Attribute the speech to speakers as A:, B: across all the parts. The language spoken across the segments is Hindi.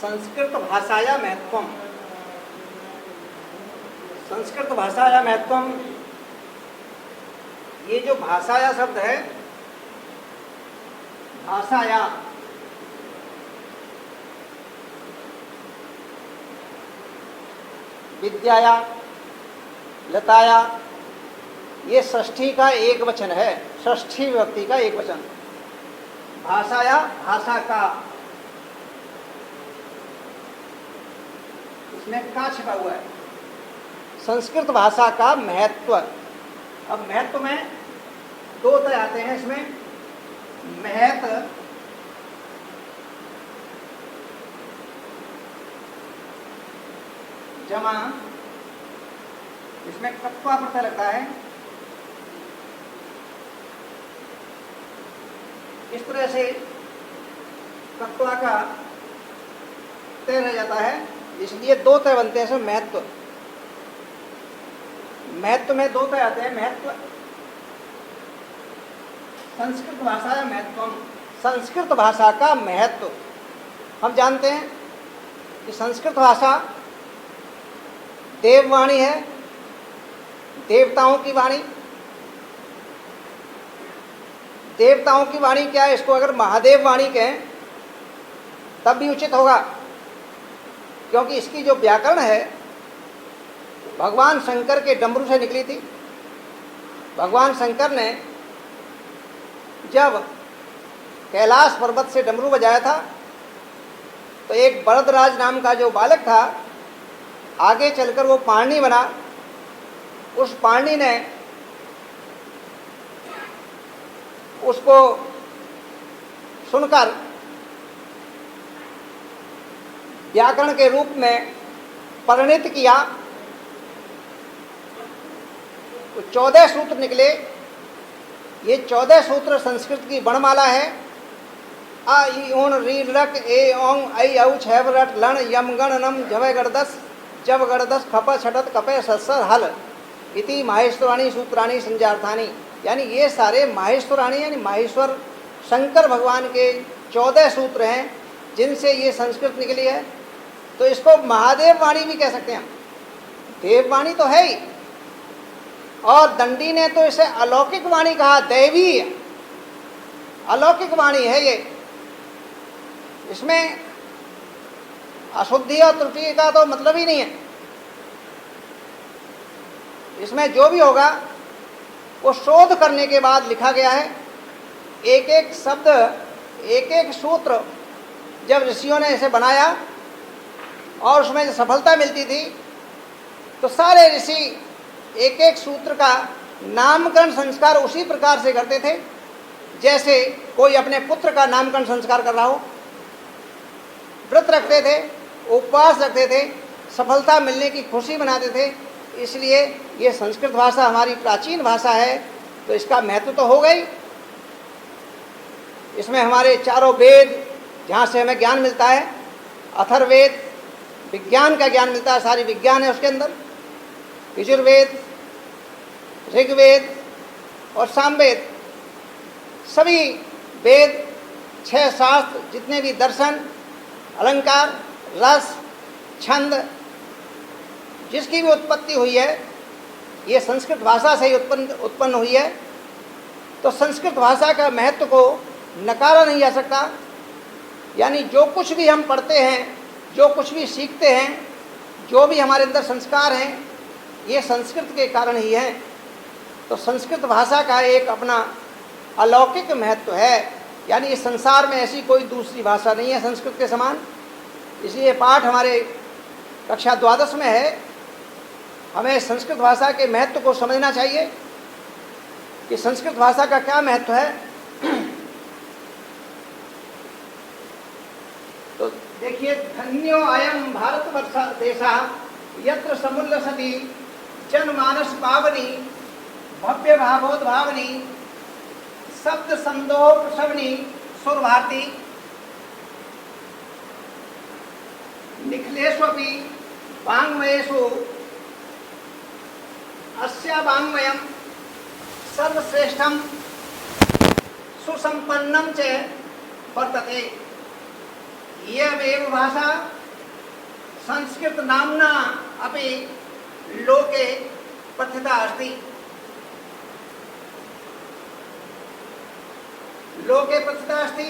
A: संस्कृत भाषाया महत्वम। संस्कृत भाषाया महत्वम, ये जो भाषाया शब्द है, भाषाया विद्याया, लताया, ये षष्ठी का एक वचन है, षष्ठी विभक्ति का एक वचन। भाषाया, भाषा का, इसमें का छिपा हुआ है। संस्कृत भाषा का महत्व। अब महत्व में दो तरह आते हैं इसमें, महत जमा, इसमें कत्वा प्रत्यय लगता है। इस तरह से कत्वा का तय रह जाता है, इसलिए दो तय बनते हैं इसमें। महत्व, महत्व में दो तय आते हैं। महत्व संस्कृत भाषा या महत्वम, संस्कृत भाषा का महत्व। हम जानते हैं कि संस्कृत भाषा देववाणी है, देवताओं की वाणी। देवताओं की वाणी क्या है, इसको अगर महादेव वाणी कहें तब भी उचित होगा, क्योंकि इसकी जो व्याकरण है भगवान शंकर के डमरू से निकली थी। भगवान शंकर ने जब कैलाश पर्वत से डमरू बजाया था तो एक बरदराज नाम का जो बालक था, आगे चलकर वो पाणि बना। उस पाणि ने उसको सुनकर व्याकरण के रूप में परिणित किया। 14 सूत्र निकले। ये 14 सूत्र संस्कृत की वर्णमाला है। आ ई ऊण री रक ए ओंग ऐ औ छैव रट लण यम गण नम झव गणदस जब गणदस खप छटत कपे सत्सर हल इति माहेश्वराणी सूत्राणी संजार्थानी। यानी ये सारे माहेश्वराणी यानी माहेश्वर शंकर भगवान के 14 सूत्र हैं जिनसे ये संस्कृत निकली है। तो इसको महादेव वाणी भी कह सकते हैं। देववाणी तो है ही, और दंडी ने तो इसे अलौकिक वाणी कहा, दैवी अलौकिक वाणी है ये। इसमें अशुद्धि और त्रुटि का तो मतलब ही नहीं है। इसमें जो भी होगा वो शोध करने के बाद लिखा गया है। एक एक शब्द, एक एक सूत्र जब ऋषियों ने इसे बनाया और उसमें जो सफलता मिलती थी तो सारे ऋषि एक एक सूत्र का नामकरण संस्कार उसी प्रकार से करते थे जैसे कोई अपने पुत्र का नामकरण संस्कार कर रहा हो। व्रत रखते थे, उपवास रखते थे, सफलता मिलने की खुशी मनाते थे। इसलिए ये संस्कृत भाषा हमारी प्राचीन भाषा है, तो इसका महत्व तो हो गई। इसमें हमारे चारों वेद, जहाँ से हमें ज्ञान मिलता है, अथर्ववेद विज्ञान का ज्ञान मिलता है, सारी विज्ञान है उसके अंदर। यजुर्वेद, ऋग्वेद और सामवेद, सभी वेद, 6 शास्त्र, जितने भी दर्शन, अलंकार, रस, छंद, जिसकी भी उत्पत्ति हुई है ये संस्कृत भाषा से ही उत्पन्न हुई है। तो संस्कृत भाषा का महत्व को नकारा नहीं जा सकता। यानी जो कुछ भी हम पढ़ते हैं, जो कुछ भी सीखते हैं, जो भी हमारे अंदर संस्कार हैं, ये संस्कृत के कारण ही हैं। तो संस्कृत भाषा का एक अपना अलौकिक महत्व है। यानी इस संसार में ऐसी कोई दूसरी भाषा नहीं है संस्कृत के समान। इसलिए पाठ हमारे कक्षा 12 में है। हमें संस्कृत भाषा के महत्व को समझना चाहिए कि संस्कृत भाषा का क्या महत्व है। तो देखिए, धन्यो अयम भारतवर्ष देशा यत्र समुल्लसति जनमानस पावनी भव्य भावोद्भावनी शब्द संदोह प्रसवनी सुर भारती निखिलेष्वपि वाङ्मयेषु अस्या वाङ्मयम् सर्वश्रेष्ठम सुसंपन्नम च वर्तते। इयमेव भाषा संस्कृत नाम्ना अपि लोके प्रथिता अस्ति। लोके प्रसिद्ध अस्ति,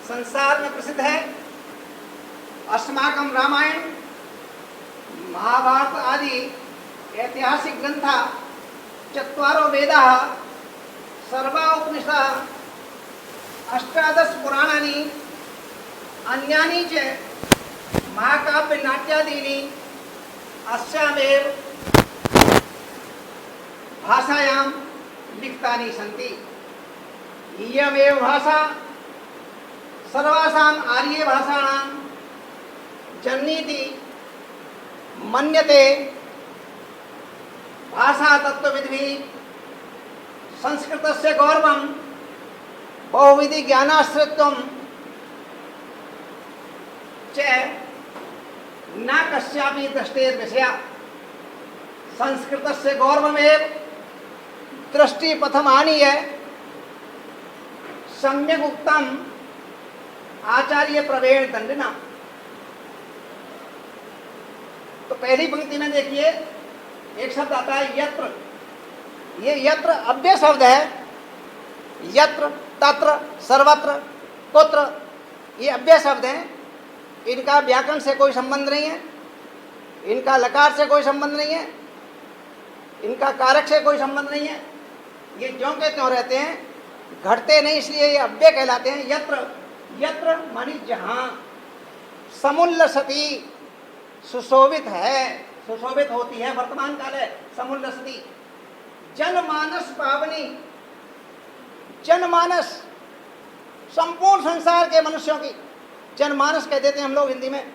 A: संसार में प्रसिद्ध है। अस्माकं रामायण महाभारत आदि ऐतिहासिक ग्रंथ, चत्वारो वेदाः, सर्वा उपनिषदः, अष्टादश पुराणानि, अन्यानि च महाकाव्य नाट्यादीनि अस्यामेव भाषायां लिखितानि सन्ति। इयमेव भाषा सर्वासाम् आर्य भाषाणां जननीति मन्यते। भाषा तत्त्वविद्भिः संस्कृतस्य गौरवं बहुविधि ज्ञानाश्रितत्वं च न कस्यापि दृष्टेर्विषया। संस्कृतस्य गौरवमेव दृष्टिपथमानीय सम्यक उक्तम आचार्य प्रवीण दंडिना। तो पहली पंक्ति में देखिए एक शब्द आता है यत्र। ये यत्र अव्यय शब्द है। यत्र, तत्र, सर्वत्र, कुत्र, ये अव्यय शब्द हैं। इनका व्याकरण से कोई संबंध नहीं है, इनका लकार से कोई संबंध नहीं है, इनका कारक से कोई संबंध नहीं है। ये ज्यों के त्यों रहते हैं, घटते नहीं, इसलिए ये अव्यय कहलाते हैं। यत्र, यत्र मानी जहाँ, समुल्लसति सुशोभित है, सुशोभित होती है, वर्तमान काल है। समुल्लसति जनमानस पावनी, जनमानस संपूर्ण संसार के मनुष्यों की, जनमानस कह देते हैं हम लोग हिंदी में।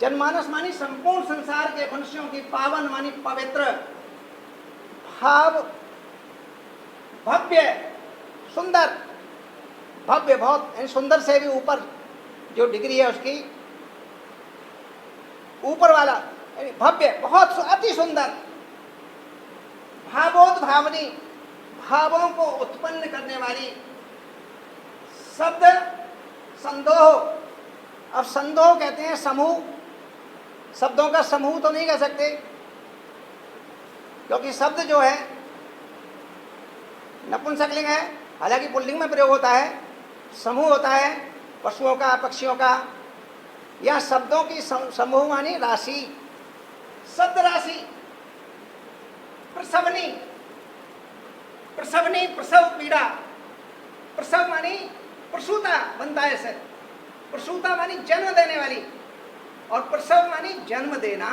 A: जनमानस मानी संपूर्ण संसार के मनुष्यों की, पावन मानी पवित्र, भाव भव्य, सुंदर, भव्य बहुत, यानी सुंदर से भी ऊपर जो डिग्री है उसकी, ऊपर वाला यानी भव्य, बहुत अति सुंदर। भावोद्भावनी, भावों को उत्पन्न करने वाली। शब्द संदोह, अब संदोह कहते हैं समूह। शब्दों का समूह तो नहीं कह सकते, क्योंकि शब्द जो है नपुंसकलिंग है, हालांकि पुल्लिंग में प्रयोग होता है। समूह होता है पशुओं का, पक्षियों का, या शब्दों की समूह मानी राशि, शब्द राशि। प्रसवनी, प्रसवनी प्रसव पीड़ा, प्रसव मानी प्रसूता, बनता है सर। प्रसूता मानी जन्म देने वाली, और प्रसव मानी जन्म देना।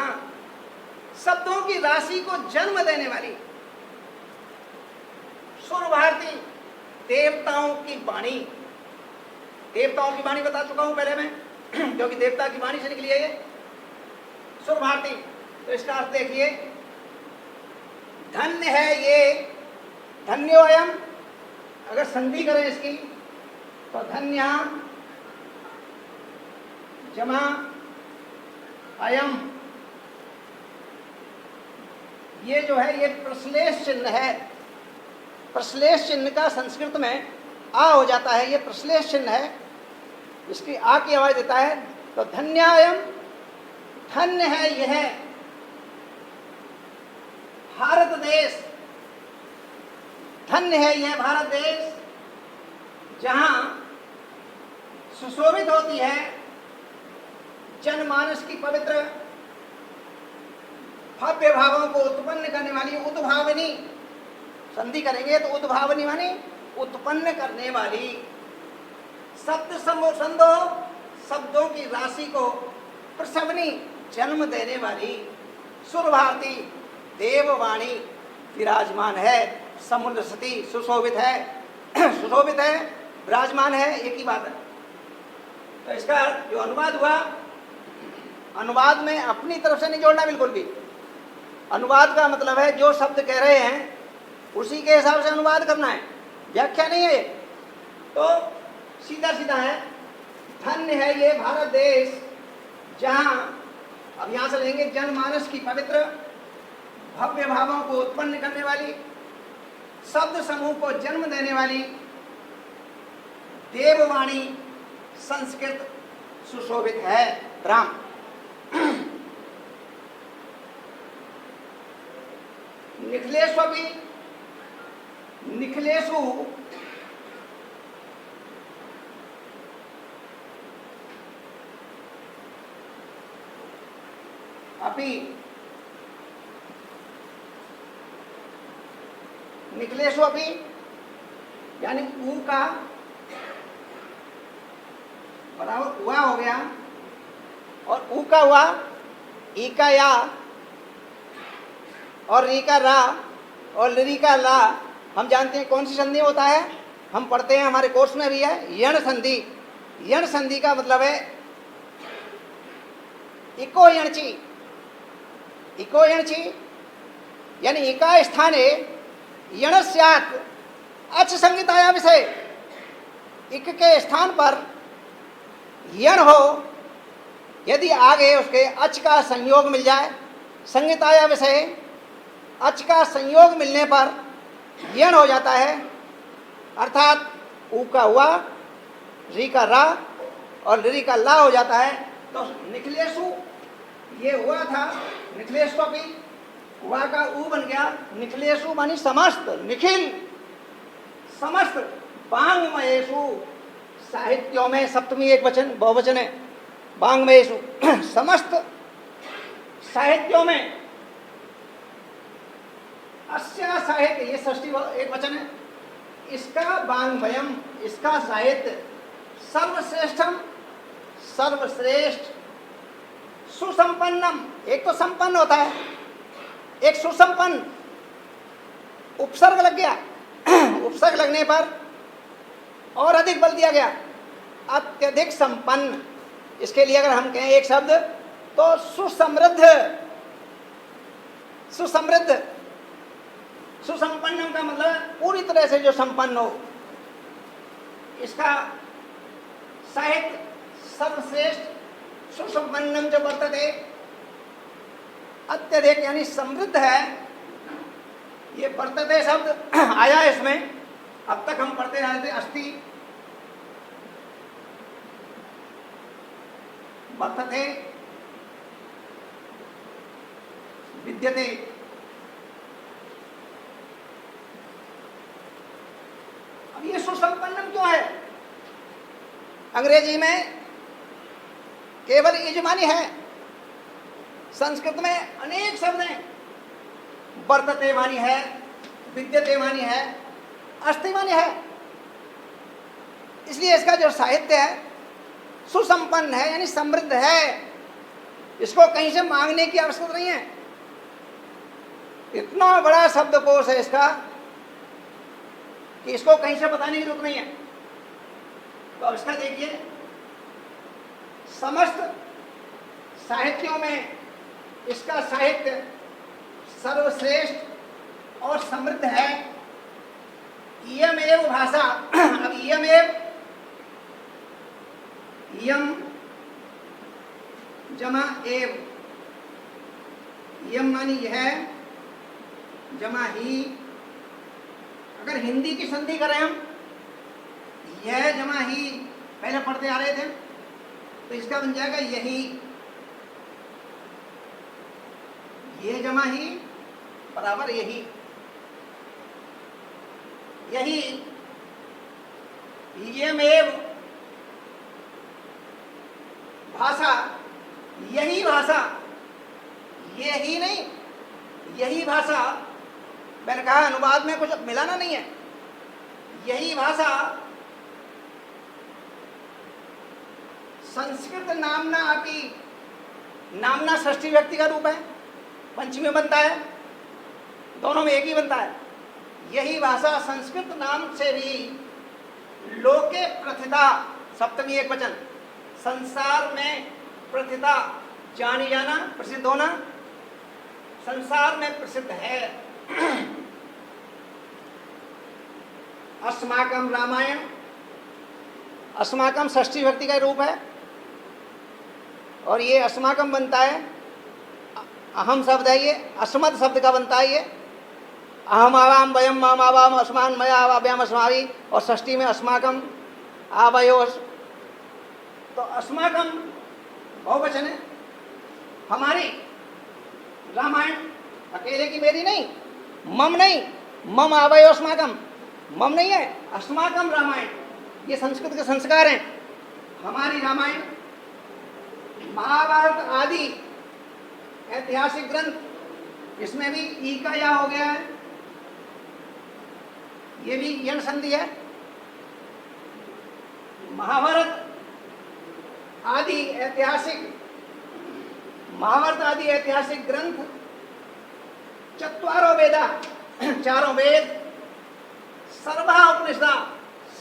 A: शब्दों की राशि को जन्म देने वाली। सुर भारती, देवताओं की वाणी। देवताओं की वाणी बता चुका हूं पहले मैं, क्योंकि देवता की वाणी से निकली है ये सुर भारती। तो इसका अर्थ देखिए, धन्य है ये, धन्योयम, अगर संधि करें इसकी तो धन्य जमा अयम, ये जो है ये प्रश्लेष चिन्ह है। प्रश्लेष चिन्ह का संस्कृत में आ हो जाता है, ये प्रश्लेष चिन्ह है, इसकी आ की आवाज देता है। तो धन्यायम, धन्य है यह भारत देश, धन्य है यह भारत देश, जहां सुशोभित होती है जनमानस की पवित्र, भव्य भावों को उत्पन्न करने वाली उद्भावनी। संधि करेंगे तो उद्भावनी मानी उत्पन्न करने वाली। शब्द संदो, शब्दों की राशि को, प्रसवनी जन्म देने वाली। सुर भारती, देववाणी विराजमान है। समुल्लसति सुशोभित है, सुशोभित है, विराजमान है, एक ही बात है। तो इसका जो अनुवाद हुआ, अनुवाद में अपनी तरफ से नहीं जोड़ना बिल्कुल भी। अनुवाद का मतलब है जो शब्द कह रहे हैं उसी के हिसाब से अनुवाद करना है, व्याख्या नहीं है। तो सीधा सीधा है, धन्य है ये भारत देश, जहां, अब यहां से लेंगे, जनमानस की पवित्र, भव्य भावों को उत्पन्न करने वाली, शब्द समूह को जन्म देने वाली, देववाणी संस्कृत सुशोभित है राम। निखिलेष्वपि, निखिलेषु अपि, निखिलेषु अपि यानी ऊ का बराबर हुआ हो गया, और ऊ का हुआ, ई का या, और री का रा, और ली का ला। हम जानते हैं कौन सी संधि होता है, हम पढ़ते हैं, हमारे कोर्स में भी है, यण संधि। यण संधि का मतलब है इको यणची, इको यणची यानी इका स्थाने यण स्यात् अच संहिताया विषय। इक के स्थान पर यण हो, यदि आगे उसके अच का संयोग मिल जाए, संहिताया विषय, अच का संयोग मिलने पर यण हो जाता है, अर्थात ऊ का हुआ, री का रा और ली का ला हो जाता है। तो निखिलेषु ये हुआ था, निखिलेष्वपि हुआ का ऊ बन गया, निखिलेषु मानी समस्त, निखिल समस्त, वाङ्मयेषु साहित्यों में सप्तमी एक वचन बहुवचन है, वाङ्मयेषु समस्त साहित्यों में, अस्या साहित्य ये षष्ठी एक वचन है, इसका वाङ्मयम, इसका साहित्य सर्वश्रेष्ठम, सर्वश्रेष्ठ, सुसंपन्नम, एक तो संपन्न होता है, एक सुसंपन्न, उपसर्ग लग गया, उपसर्ग लगने पर और अधिक बल दिया गया, अत्यधिक संपन्न। इसके लिए अगर हम कहें एक शब्द तो सुसमृद्ध, सुसमृद्ध, सुसंपन्नम का मतलब पूरी तरह से जो संपन्न हो। इसका साहित्य सर्वश्रेष्ठ, सुसंपन्नम जो वर्तते, अत्यधिक यानी समृद्ध है। ये वर्तते शब्द आया इसमें, अब तक हम पढ़ते रहे थे अस्ति, वर्तते, विद्यते। अब ये सुसंपन्नम क्यों है? अंग्रेजी में केवल यजमानी है, संस्कृत में अनेक शब्द हैं, वर्तते मानी है, विद्यते मानी है, अस्ति मानी है। इसलिए इसका जो साहित्य है सुसंपन्न है, यानी समृद्ध है, इसको कहीं से मांगने की आवश्यकता नहीं है। इतना बड़ा शब्दकोश है इसका कि इसको कहीं से बताने की जरूरत नहीं है। तो अब इसका देखिए, समस्त साहित्यों में इसका साहित्य सर्वश्रेष्ठ और समृद्ध है। इयमेव भाषा, अब इयमेव, इयम जमा एव, इयम मानी यह, जमा ही। अगर हिंदी की संधि करें हम, यह जमा ही पहले पढ़ते आ रहे थे, तो इसका बन जाएगा यही, ये जमा ही बराबर यही, यही, इयमेव भाषा, यही भाषा, ये ही नहीं, यही भाषा। मैंने कहा अनुवाद में कुछ मिलाना नहीं है, यही भाषा संस्कृत नामना अपि, नामना षष्ठी व्यक्ति का रूप है, पंचमी में बनता है, दोनों में एक ही बनता है। यही भाषा संस्कृत नाम से भी लोके प्रथिता, सप्तमी एक वचन, संसार में प्रथिता, जानी जाना, प्रसिद्ध होना, संसार में प्रसिद्ध है। अस्माकम रामायण, अस्माकम षष्ठी व्यक्ति का रूप है, और ये अस्माकम बनता है, अहम शब्द है ये, अस्मत् शब्द का बनता है ये, अहम आवाम वयम माम आवाम अस्मान मया आवाभ्याम अस्माभि, और षष्ठी में अस्माकम आवयो तो अस्माकम बहुवचन है। हमारी रामायण अकेले की मेरी नहीं, मम नहीं, मम आवयो अस्माकम, मम नहीं है, अस्माकम रामायण, ये संस्कृत के संस्कार हैं। हमारी रामायण, महाभारत आदि ऐतिहासिक ग्रंथ, इसमें भी ई का या हो गया है, ये भी यण संधि है। महाभारत आदि ऐतिहासिक ग्रंथ, चत्वारो वेदा, चारों वेद, सर्वा उपनिषदा,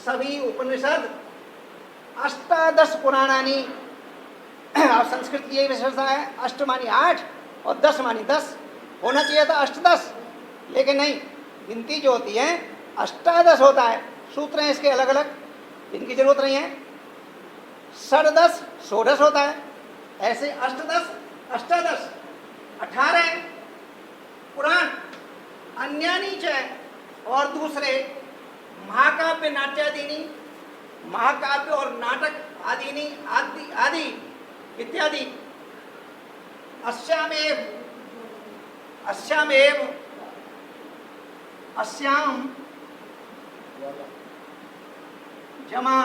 A: सभी उपनिषद, अष्टादश पुराणानी, आप संस्कृत की यही विशेषता है, अष्ट मानी 8 और 10 मानी 10, होना चाहिए था अष्टदश, लेकिन नहीं, गिनती जो होती है अष्टादश होता है, सूत्र हैं इसके अलग अलग, इनकी जरूरत नहीं है। षडदश, षोडश होता है, ऐसे अष्टदश, अष्टादश, 18 पुराण, अन्यानी च, और दूसरे महाकाव्य नाट्यादीनी, महाकाव्य और नाटक आदीनी, आदि आदि इत्यादि। अस्याम जमा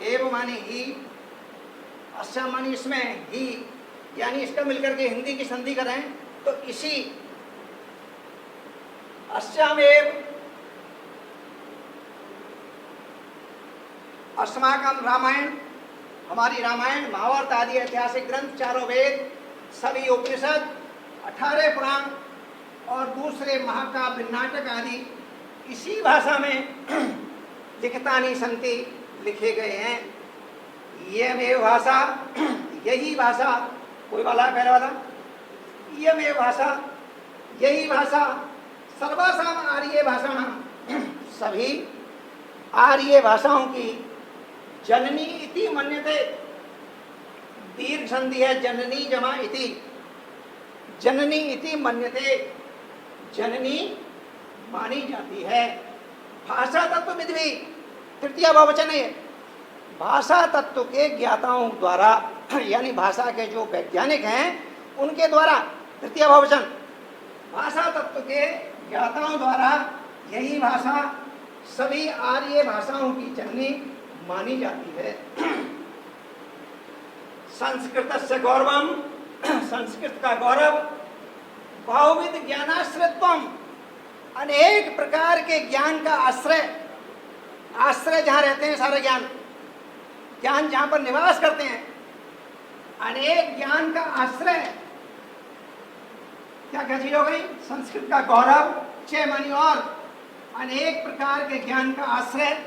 A: एव मानी ही, अस्याम मानी इसमें ही, यानी इसका मिलकर के हिंदी की संधि करें तो इसी, अस्यामेव अस्माकम रामायण, हमारी रामायण, महाभारत आदि ऐतिहासिक ग्रंथ, चारों वेद, सभी उपनिषद, 18 पुराण और दूसरे महाकाव्य नाटक आदि इसी भाषा में लिखतानि संति, लिखे गए हैं। यमेव भाषा, यही भाषा, कोई वाला है पहले वाला, यमेव भाषा, यही भाषा, सर्वासाम आर्य भाषाणाम, सभी आर्य भाषाओं की जननी इति मन्यते, दीर्घ संधि है, जननी जमा इति, जननी इति मन्यते, जननी मानी जाती है। भाषा तत्व विधि, तृतीय बहुवचन है, भाषा तत्व के ज्ञाताओं द्वारा, यानी भाषा के जो वैज्ञानिक हैं उनके द्वारा, तृतीय बहुवचन, भाषा तत्व के ज्ञाताओं द्वारा यही भाषा सभी आर्य भाषाओं की जननी मानी जाती है। संस्कृतस्य गौरवम, संस्कृत का गौरव, बहुविध ज्ञानाश्रयत्वम, अनेक प्रकार के ज्ञान का आश्रय, आश्रय जहाँ रहते हैं सारे ज्ञान, ज्ञान जहाँ पर निवास करते हैं, अनेक ज्ञान का आश्रय, क्या क्या चीज हो गई, संस्कृत का गौरव, 6 मानी और अनेक प्रकार के ज्ञान का आश्रय,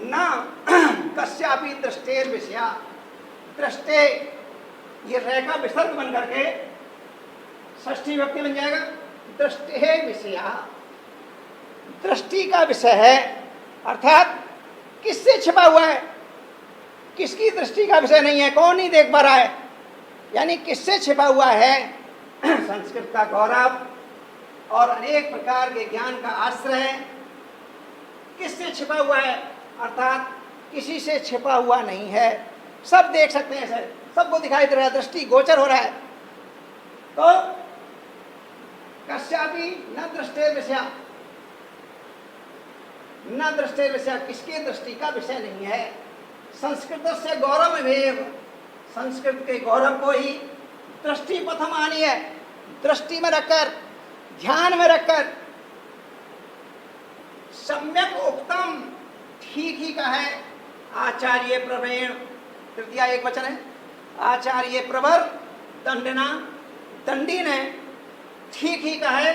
A: न कस्यापि दृष्टेर विषया, दृष्टे, ये रह का विसर्ग बन करके षष्ठी विभक्ति बन जाएगा, दृष्टे विषया, दृष्टि का विषय है, अर्थात किससे छिपा हुआ है, किसकी दृष्टि का विषय नहीं है, कौन नहीं देख पा रहा है, यानी किससे छिपा हुआ है। संस्कृत का गौरव और अनेक प्रकार के ज्ञान का आश्रय, किससे छिपा हुआ है, अर्थात किसी से छिपा हुआ नहीं है, सब देख सकते हैं, सर सबको दिखाई दे रहा है, दृष्टि गोचर हो रहा है। तो कस्यापि न दृष्टे विषया, न दृष्टे विषय, किसके दृष्टि का विषय नहीं है। संस्कृत से गौरव में, संस्कृत के गौरव को ही दृष्टि प्रथम आनी है, दृष्टि में रखकर, ध्यान में रखकर, सम्यक उक्तम, ठीक ही का है, आचार्य प्रवीण, तृतीया एक वचन है, आचार्य प्रवर दंडना, दंडी ने ठीक ही का है,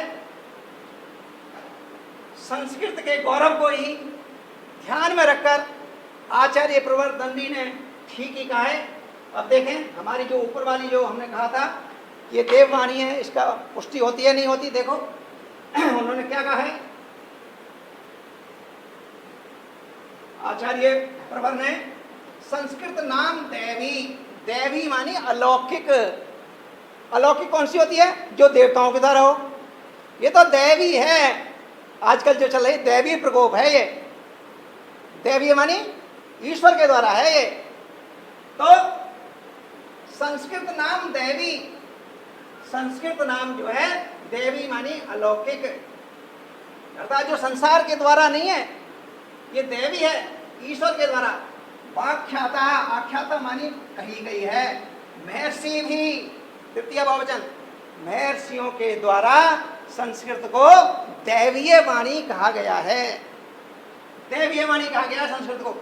A: संस्कृत के गौरव को ही ध्यान में रखकर आचार्य प्रवर दंडी ने ठीक ही कहा है। अब देखें हमारी जो ऊपर वाली जो हमने कहा था ये देववाणी है, इसका पुष्टि होती है नहीं होती, देखो उन्होंने क्या कहा है, आचार्य प्रवर ने, संस्कृत नाम दैवी, दैवी मानी अलौकिक, अलौकिक कौन सी होती है, जो देवताओं के द्वारा हो, ये तो दैवी है, आजकल जो चल रही दैवीय प्रकोप है ये, दैवीय मानी ईश्वर के द्वारा है ये। तो संस्कृत नाम दैवी, संस्कृत नाम जो है देवी मानी अलौकिक, अर्थात जो संसार के द्वारा नहीं है, ये देवी है, ईश्वर के द्वारा। वाख्याता, आख्याता मानी कही गई है। महर्षि भी, तृतीय बहुवचन, महर्षियों के द्वारा संस्कृत को दैवीय वाणी कहा गया है, दैवीय वाणी कहा गया है संस्कृत को।